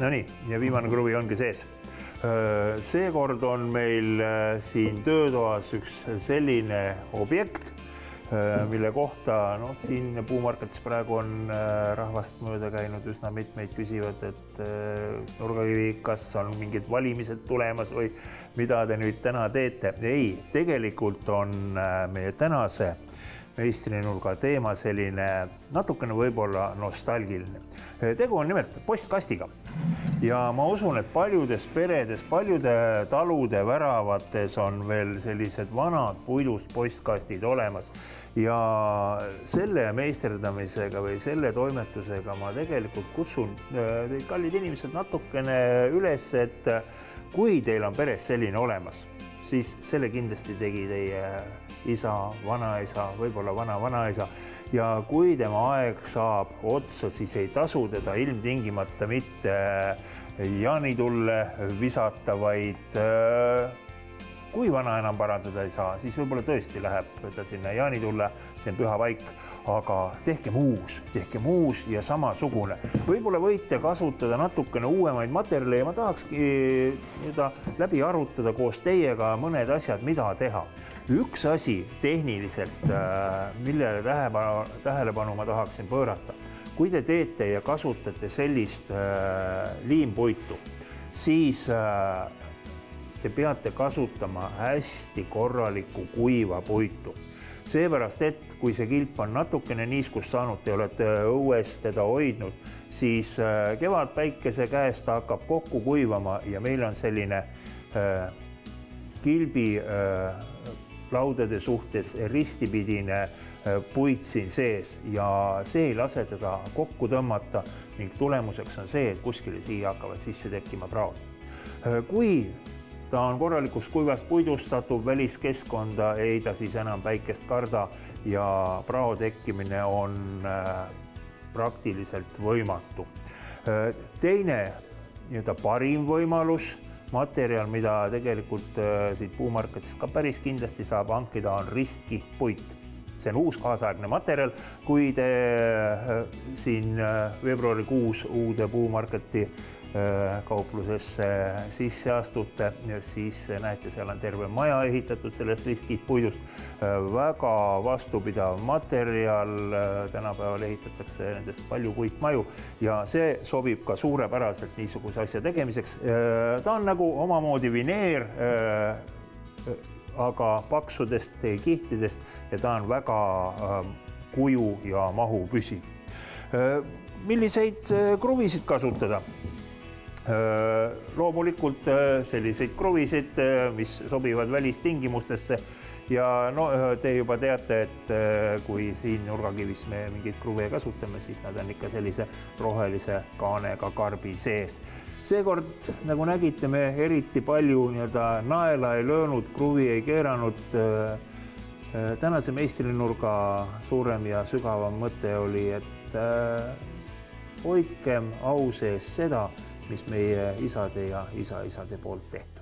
No nii, ja viimane kruvi ongi sees. Seekord on meil siin töötoas üks selline objekt, mille kohta siin puumarketis praegu on rahvast mööda käinud üsna mitmeid küsivad, et nurgakivi, kas on mingid valimised tulemas või mida te nüüd täna teete. Ei, tegelikult on meie tänase meistrinurga teema selline natukene võib-olla nostalgiline. Tegu on nimelt postkastiga ja ma usun, et paljudes peredes, paljude talude väravates on veel sellised vanad puidust postkastid olemas ja selle meisterdamisega või selle toimetusega ma tegelikult kutsun teid, kallid inimesed, natukene üles, et kui teil on peres selline olemas, siis selle kindlasti tegi teie isa, vanaisa, võib-olla vanaisa ja kui tema aeg saab otsa, siis ei tasu teda ilmtingimata mitte jaanitulle visata, vaid kui vana enam parandada ei saa, siis võib-olla tõesti läheb ta sinna jaanitulle, see on püha paik, aga tehke muus ja samasugune. Võib-olla võite kasutada natukene uuemaid materjale ja ma tahakski läbi arutada koos teiega mõned asjad, mida teha. Üks asi tehniliselt, millele tähelepanu ma tahaksin pöörata. Kui te teete ja kasutate sellist liimpuitu, siis te peate kasutama hästi korralikku kuiva puitu. Seepärast, et kui see kilp on natukene niiskust saanud, te olete õues teda hoidnud, siis kevadpäikese käest hakkab kokku kuivama ja meil on selline kilbi laudade suhtes ristipidine puit siin sees ja see ei lase teda kokku tõmmata ning tulemuseks on see, et kuskile siia hakkavad sisse tekkima praod. Kui ta on korralikus kuivast puidust, satub väliskeskkonda, ei ta siis enam päikest karda ja prao tekkimine on praktiliselt võimatu. Teine parim võimalus, materjal, mida tegelikult siit puumarketist ka päris kindlasti saab hankida, on ristkihtpuit. See on uus kaasaegne materjal. Kui te siin veebruarikuus uude puumarketi kauplusesse sisse astute, siis näete, seal on terve maja ehitatud sellest ristkihtpuidust. Väga vastupidav materjal, tänapäeval ehitatakse nendest palju puitmaju ja see sobib ka suurepäraselt niisuguse asja tegemiseks. Ta on nagu omamoodi vineer, aga paksudest kihtidest ja ta on väga kuju ja mahu püsiv. Milliseid kruvisid kasutada? Loomulikult selliseid kruvisid, mis sobivad välistingimustesse ja te juba teate, et kui siin nurgakivis me mingit kruve kasutame, siis nad on ikka sellise rohelise kaanega karbi sees. Seekord, nagu nägite, me eriti palju naela ei löönud, kruvi ei keeranud. Tänase meistrinurga suurem ja sügavam mõte oli, et hoidkem au sees seda, mis meie isade ja isaisade poolt tehtud.